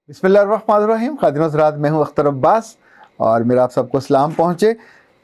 बिस्मिल्लाहिर्रहमानिर्रहीम। खातिन हज़रात, मैं हूँ अख्तर अब्बास और मेरा आप सबको सलाम पहुँचे।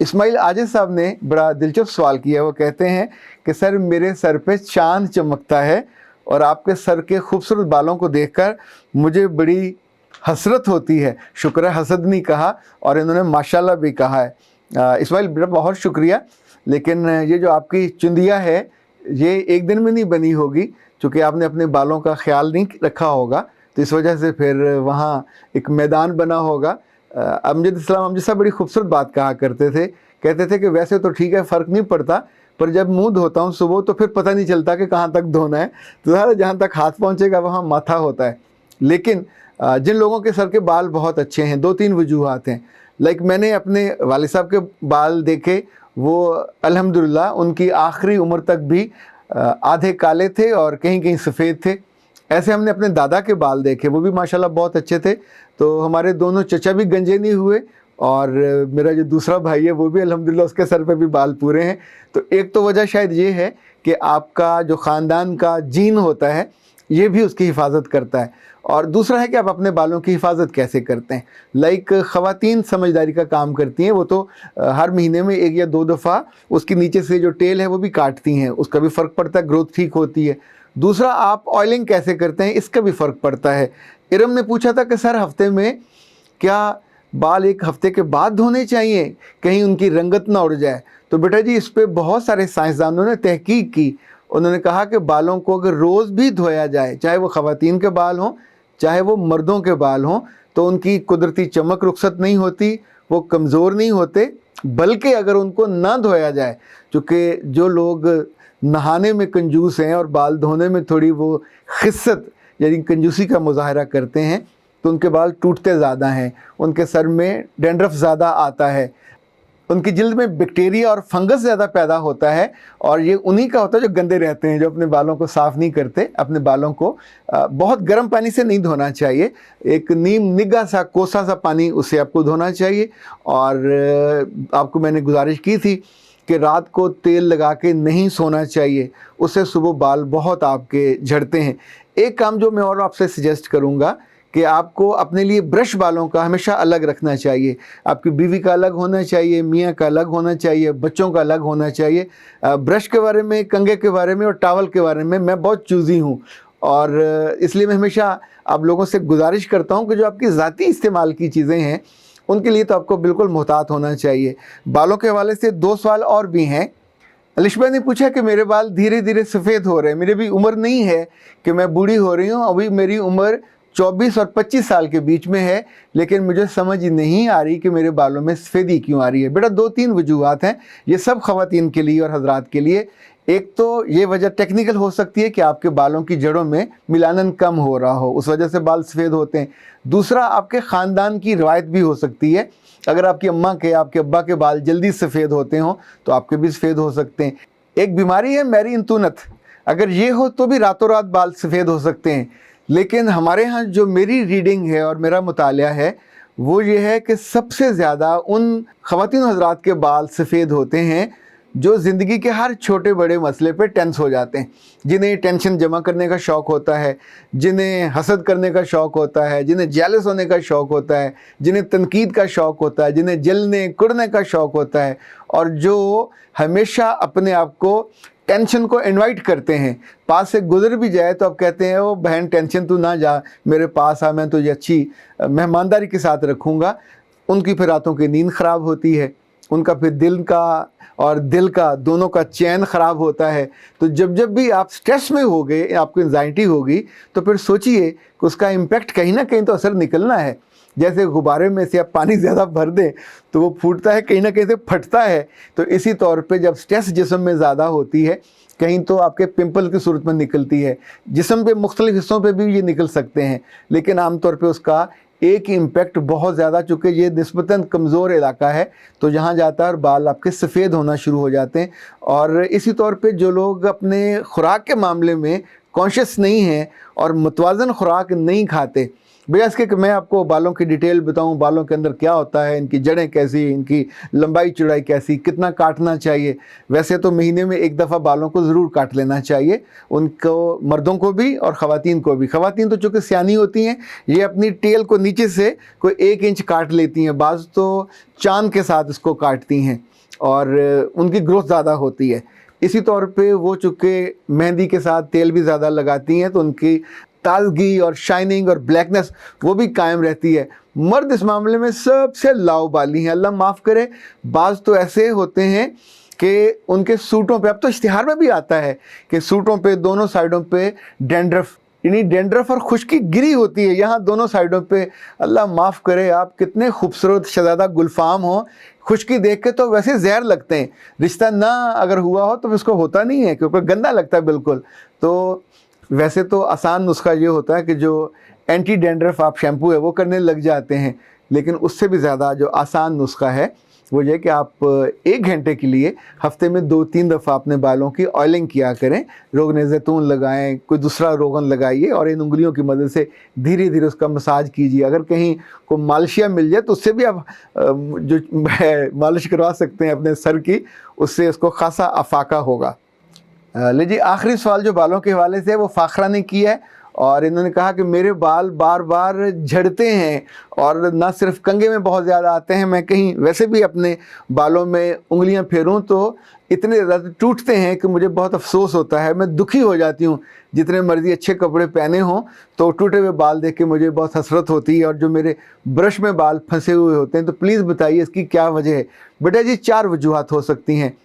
इस्माइल आजिज़ साहब ने बड़ा दिलचस्प सवाल किया। वो कहते हैं कि सर, मेरे सर पे चांद चमकता है और आपके सर के खूबसूरत बालों को देखकर मुझे बड़ी हसरत होती है। शुक्र है हसद नहीं कहा और इन्होंने माशाल्लाह भी कहा है। इस्माइल, बड़ा बहुत शुक्रिया, लेकिन ये जो आपकी चुंदिया है ये एक दिन में नहीं बनी होगी, चूँकि आपने अपने बालों का ख्याल नहीं रखा होगा, तो इस वजह से फिर वहाँ एक मैदान बना होगा। अमजद इस्लाम अमजद साहब बड़ी खूबसूरत बात कहा करते थे। कहते थे कि वैसे तो ठीक है, फ़र्क नहीं पड़ता, पर जब मुंह धोता हूँ सुबह तो फिर पता नहीं चलता कि कहाँ तक धोना है। तो ज़्यादा जहाँ तक हाथ पहुँचेगा वहाँ माथा होता है। लेकिन जिन लोगों के सर के बाल बहुत अच्छे हैं, दो तीन वजूहात हैं। लाइक मैंने अपने वालिद साहब के बाल देखे, वो अल्हम्दुलिल्लाह उनकी आखिरी उम्र तक भी आधे काले थे और कहीं कहीं सफ़ेद थे। ऐसे हमने अपने दादा के बाल देखे, वो भी माशाल्लाह बहुत अच्छे थे। तो हमारे दोनों चचा भी गंजे नहीं हुए और मेरा जो दूसरा भाई है वो भी अल्हम्दुलिल्लाह उसके सर पे भी बाल पूरे हैं। तो एक तो वजह शायद ये है कि आपका जो ख़ानदान का जीन होता है ये भी उसकी हिफाजत करता है, और दूसरा है कि आप अपने बालों की हिफाजत कैसे करते हैं। लाइक ख़वातीन समझदारी का काम करती हैं, वो तो हर महीने में एक या दो दफ़ा उसके नीचे से जो टेल है वो भी काटती हैं, उसका भी फ़र्क पड़ता है, ग्रोथ ठीक होती है। दूसरा, आप ऑयलिंग कैसे करते हैं इसका भी फ़र्क पड़ता है। इरम ने पूछा था कि सर, हफ्ते में क्या बाल एक हफ्ते के बाद धोने चाहिए, कहीं उनकी रंगत ना उड़ जाए? तो बेटा जी, इस पे बहुत सारे साइंसदानों ने तहकीक की। उन्होंने कहा कि बालों को अगर रोज़ भी धोया जाए, चाहे वो ख़वातीन के बाल हों चाहे वो मर्दों के बाल हों, तो उनकी कुदरती चमक रुखसत नहीं होती, वो कमज़ोर नहीं होते। बल्कि अगर उनको ना धोया जाए, चूँकि जो लोग नहाने में कंजूस हैं और बाल धोने में थोड़ी वो खिस्सत यानी कंजूसी का मुजाहरा करते हैं, तो उनके बाल टूटते ज़्यादा हैं, उनके सर में डैंड्रफ ज़्यादा आता है, उनकी जल्द में बैक्टीरिया और फंगस ज़्यादा पैदा होता है। और ये उन्हीं का होता है जो गंदे रहते हैं, जो अपने बालों को साफ़ नहीं करते। अपने बालों को बहुत गर्म पानी से नहीं धोना चाहिए, एक नीम निगाह सा कोसा सा पानी उससे आपको धोना चाहिए। और आपको मैंने गुजारिश की थी कि रात को तेल लगा के नहीं सोना चाहिए, उससे सुबह बाल बहुत आपके झड़ते हैं। एक काम जो मैं और आपसे सजेस्ट करूँगा कि आपको अपने लिए ब्रश बालों का हमेशा अलग रखना चाहिए। आपकी बीवी का अलग होना चाहिए, मियाँ का अलग होना चाहिए, बच्चों का अलग होना चाहिए। ब्रश के बारे में, कंघे के बारे में और टावल के बारे में मैं बहुत चूज़ी हूँ, और इसलिए मैं हमेशा आप लोगों से गुजारिश करता हूँ कि जो आपकी ज़ाती इस्तेमाल की चीज़ें हैं उनके लिए तो आपको बिल्कुल मोहतात होना चाहिए। बालों के हवाले से दो सवाल और भी हैं। अलिशबा ने पूछा कि मेरे बाल धीरे धीरे सफ़ेद हो रहे हैं, मेरी भी उम्र नहीं है कि मैं बूढ़ी हो रही हूँ, अभी मेरी उम्र 24 और 25 साल के बीच में है, लेकिन मुझे समझ नहीं आ रही कि मेरे बालों में सफ़ेदी क्यों आ रही है। बेटा, दो तीन वजूहात हैं, ये सब ख़वातीन के लिए और हजरात के लिए। एक तो ये वजह टेक्निकल हो सकती है कि आपके बालों की जड़ों में मिलानन कम हो रहा हो, उस वजह से बाल सफ़ेद होते हैं। दूसरा, आपके ख़ानदान की रवायत भी हो सकती है। अगर आपकी अम्मा के, आपके अब्बा के बाल जल्दी सफ़ेद होते हों तो आपके भी सफ़ेद हो सकते हैं। एक बीमारी है मैरी इंतूनत, अगर ये हो तो भी रातों रात बाल सफ़ेद हो सकते हैं। लेकिन हमारे यहाँ जो मेरी रीडिंग है और मेरा मुतालिया है वो ये है कि सबसे ज़्यादा उन ख़वातीन हज़रात के बाल सफ़ेद होते हैं जो ज़िंदगी के हर छोटे बड़े मसले पे टेंस हो जाते हैं, जिन्हें टेंशन जमा करने का शौक़ होता है, जिन्हें हसद करने का शौक़ होता है, जिन्हें जेलस होने का शौक़ होता है, जिन्हें तनकीद का शौक़ होता है, जिन्हें जलने कुड़ने का शौक़ होता है, और जो हमेशा अपने आप को टेंशन को इनवाइट करते हैं। पास से गुजर भी जाए तो आप कहते हैं, ओ बहन टेंशन तू ना जा, मेरे पास आ, मैं तुझे अच्छी मेहमानदारी के साथ रखूँगा। उनकी फिर रातों की नींद ख़राब होती है, उनका फिर दिल का और दिल का दोनों का चैन ख़राब होता है। तो जब जब भी आप स्ट्रेस में होगे, आपको एंजाइटी होगी, तो फिर सोचिए कि उसका इम्पेक्ट कहीं ना कहीं तो असर निकलना है। जैसे गुब्बारे में से आप पानी ज़्यादा भर दें तो वो फूटता है, कहीं ना कहीं से फटता है। तो इसी तौर पे जब स्ट्रेस जिस्म में ज़्यादा होती है, कहीं तो आपके पिंपल की सूरत में निकलती है, जिस्म पे मुख्तलिफ हिस्सों पे भी ये निकल सकते हैं, लेकिन आमतौर पे उसका एक इम्पेक्ट बहुत ज़्यादा, चूँकि ये निस्बतन कमज़ोर इलाका है, तो जहाँ जाता है और बाल आपके सफ़ेद होना शुरू हो जाते हैं। और इसी तौर पे जो लोग अपने खुराक के मामले में कॉन्शियस नहीं हैं और मुतवाज़न खुराक नहीं खाते, भैया इसके कि मैं आपको बालों की डिटेल बताऊं, बालों के अंदर क्या होता है, इनकी जड़ें कैसी, इनकी लंबाई चौड़ाई कैसी, कितना काटना चाहिए। वैसे तो महीने में एक दफ़ा बालों को ज़रूर काट लेना चाहिए, उनको, मर्दों को भी और ख़वातीन को भी। ख़वातीन तो चूँकि सियानी होती हैं, ये अपनी टेल को नीचे से कोई 1 इंच काट लेती हैं, बाज़ तो चाँद के साथ इसको काटती हैं और उनकी ग्रोथ ज़्यादा होती है। इसी तौर पे वो चूँकि मेहंदी के साथ तेल भी ज़्यादा लगाती हैं तो उनकी ताजगी और शाइनिंग और ब्लैकनेस वो भी कायम रहती है। मर्द इस मामले में सबसे लाउबाली हैं, अल्लाह माफ़ करे। बाज़ तो ऐसे होते हैं कि उनके सूटों पे, अब तो इश्तिहार में भी आता है कि सूटों पे दोनों साइडों पे डैंड्रफ, यानी डैंड्रफ और खुश्की गिरी होती है यहाँ दोनों साइडों पे। अल्लाह माफ़ करे, आप कितने खूबसूरत शहज़ादा गुलफाम हो, खुश्की देख के तो वैसे जहर लगते हैं। रिश्ता ना अगर हुआ हो तो उसको होता नहीं है, क्योंकि गंदा लगता है बिल्कुल। तो वैसे तो आसान नुस्खा ये होता है कि जो एंटी डैंड्रफ आप शैम्पू है वो करने लग जाते हैं, लेकिन उससे भी ज़्यादा जो आसान नुस्खा है वो ये कि आप 1 घंटे के लिए हफ्ते में 2-3 दफ़ा अपने बालों की ऑयलिंग किया करें। रोगन ज़ैतून लगाएं, कोई दूसरा रोगन लगाइए और इन उंगलियों की मदद से धीरे धीरे उसका मसाज कीजिए। अगर कहीं को मालिशिया मिल जाए तो उससे भी आप जो मालिश करवा सकते हैं अपने सर की, उससे उसको खासा अफाका होगा। लीजिए आखिरी सवाल जो बालों के हवाले से है वो फ़ाखरा ने किया है और इन्होंने कहा कि मेरे बाल बार बार झड़ते हैं और ना सिर्फ कंघे में बहुत ज़्यादा आते हैं, मैं कहीं वैसे भी अपने बालों में उंगलियां फेरूं तो इतने ज़्यादा टूटते हैं कि मुझे बहुत अफसोस होता है, मैं दुखी हो जाती हूँ। जितने मर्जी अच्छे कपड़े पहने हों तो टूटे हुए बाल देख के मुझे बहुत हसरत होती है और जो मेरे ब्रश में बाल फंसे हुए होते हैं। तो प्लीज़ बताइए इसकी क्या वजह है। बेटा जी 4 वजूहात हो सकती हैं।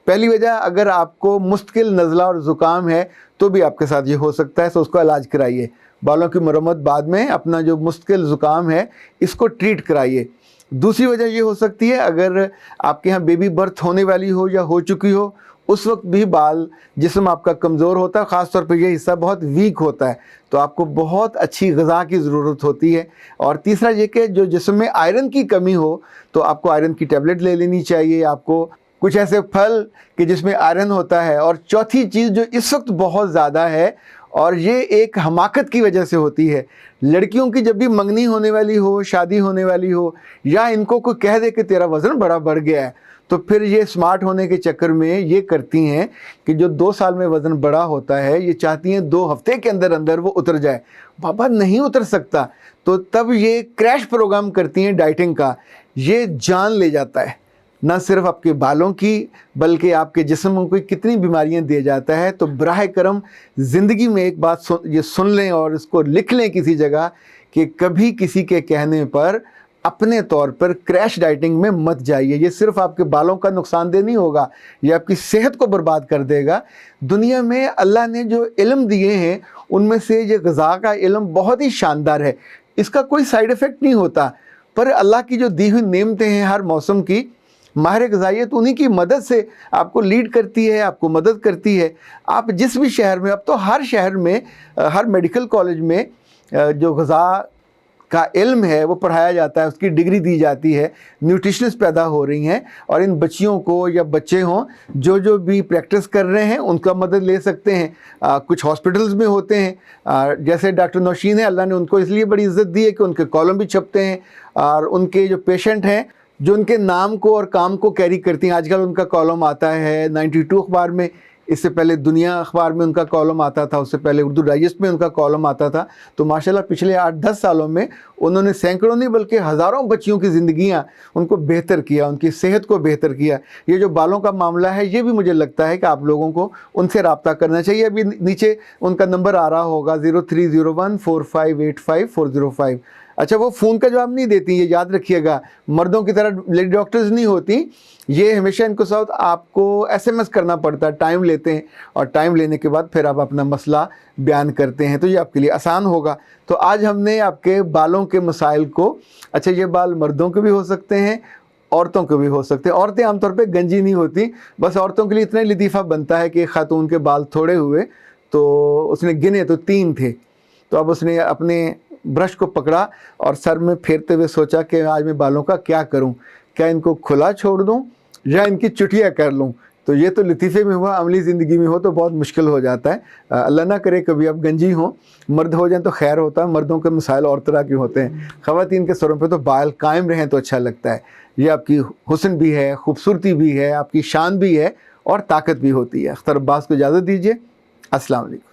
पहली वजह, अगर आपको मुस्तकिल नज़ला और ज़ुकाम है तो भी आपके साथ ये हो सकता है, तो उसको इलाज कराइए। बालों की मरम्मत बाद में, अपना जो मुस्तकिल ज़ुकाम है इसको ट्रीट कराइए। दूसरी वजह ये हो सकती है, अगर आपके यहाँ बेबी बर्थ होने वाली हो या हो चुकी हो, उस वक्त भी बाल, जिस्म आपका कमज़ोर होता है, ख़ास तौर पे ये हिस्सा बहुत वीक होता है, तो आपको बहुत अच्छी ग़िज़ा की ज़रूरत होती है। और तीसरा ये कि जो जिस्म में आयरन की कमी हो तो आपको आयरन की टैबलेट ले लेनी चाहिए, आपको कुछ ऐसे फल कि जिसमें आयरन होता है। और चौथी चीज़ जो इस वक्त बहुत ज़्यादा है और ये एक हमाकत की वजह से होती है, लड़कियों की जब भी मंगनी होने वाली हो, शादी होने वाली हो, या इनको कोई कह दे कि तेरा वज़न बड़ा बढ़ गया है, तो फिर ये स्मार्ट होने के चक्कर में ये करती हैं कि जो 2 साल में वज़न बड़ा होता है ये चाहती हैं 2 हफ्ते के अंदर अंदर वो उतर जाए। बाबा नहीं उतर सकता, तो तब ये क्रैश प्रोग्राम करती हैं डाइटिंग का। ये जान ले जाता है न सिर्फ आपके बालों की बल्कि आपके जिस्म को कितनी बीमारियां दे जाता है। तो बराह करम ज़िंदगी में एक बात ये सुन लें और इसको लिख लें किसी जगह कि कभी किसी के कहने पर अपने तौर पर क्रैश डाइटिंग में मत जाइए। ये सिर्फ आपके बालों का नुकसानदेह नहीं होगा, ये आपकी सेहत को बर्बाद कर देगा। दुनिया में अल्लाह ने जो इल्म दिए हैं उनमें से ये ग़िज़ा का इल्म बहुत ही शानदार है, इसका कोई साइड इफ़ेक्ट नहीं होता। पर अल्लाह की जो दी हुई नेमतें हैं हर मौसम की, माहिर ग़िज़ाइयत उन्हीं की मदद से आपको लीड करती है, आपको मदद करती है। आप जिस भी शहर में, अब तो हर शहर में, हर मेडिकल कॉलेज में जो ग़िज़ा का इल्म है वो पढ़ाया जाता है, उसकी डिग्री दी जाती है। न्यूट्रिशनिस्ट पैदा हो रही हैं और इन बच्चियों को या बच्चे हों जो भी प्रैक्टिस कर रहे हैं उनका मदद ले सकते हैं। कुछ हॉस्पिटल्स में होते हैं, जैसे डॉक्टर नौशीन है, अल्लाह ने उनको इसलिए बड़ी इज़्ज़त दी है कि उनके कॉलम भी छपते हैं और उनके जो पेशेंट हैं जो उनके नाम को और काम को कैरी करती हैं, आजकल उनका कॉलम आता है 92 अखबार में, इससे पहले दुनिया अखबार में उनका कॉलम आता था, उससे पहले उर्दू डाइजेस्ट में उनका कॉलम आता था। तो माशाल्लाह पिछले 8-10 सालों में उन्होंने सैकड़ों नहीं बल्कि हज़ारों बच्चियों की ज़िंदगियाँ उनको बेहतर किया, उनकी सेहत को बेहतर किया। ये जो बालों का मामला है ये भी मुझे लगता है कि आप लोगों को उनसे रब्ता करना चाहिए। अभी नीचे उनका नंबर आ रहा होगा 03014585 अच्छा, वो फ़ोन का जवाब नहीं देती, ये याद रखिएगा। मर्दों की तरह लेडी डॉक्टर्स नहीं होती, ये हमेशा इनको साथ आपको SMS करना पड़ता है, टाइम लेते हैं और टाइम लेने के बाद फिर आप अपना मसला बयान करते हैं, तो ये आपके लिए आसान होगा। तो आज हमने आपके बालों के मसाइल को, अच्छा ये बाल मर्दों के भी हो सकते हैं, औरतों के भी हो सकते हैं। औरतें आमतौर पे गंजी नहीं होती, बस औरतों के लिए इतना लतीफ़ा बनता है कि खातून के बाल थोड़े हुए तो उसने गिने तो 3 थे, तो अब उसने अपने ब्रश को पकड़ा और सर में फेरते हुए सोचा कि आज मैं बालों का क्या करूं, क्या इनको खुला छोड़ दूं या इनकी चुटिया कर लूं, تو یہ تو لطیفے میں ہوا، عملی زندگی میں ہو تو بہت مشکل ہو جاتا ہے۔ اللہ نہ کرے کبھی آپ گنجی ہوں، مرد ہو جائیں تو خیر ہوتا ہے، مردوں کے مسائل اور طرح کے ہوتے ہیں، خواتین کے سروں پہ تو بال قائم رہیں تو اچھا لگتا ہے۔ یہ آپ کی حسن بھی ہے، خوبصورتی بھی ہے، آپ کی شان بھی ہے اور طاقت بھی ہوتی ہے۔ اختر عباس کو اجازت دیجیے، السلام علیکم۔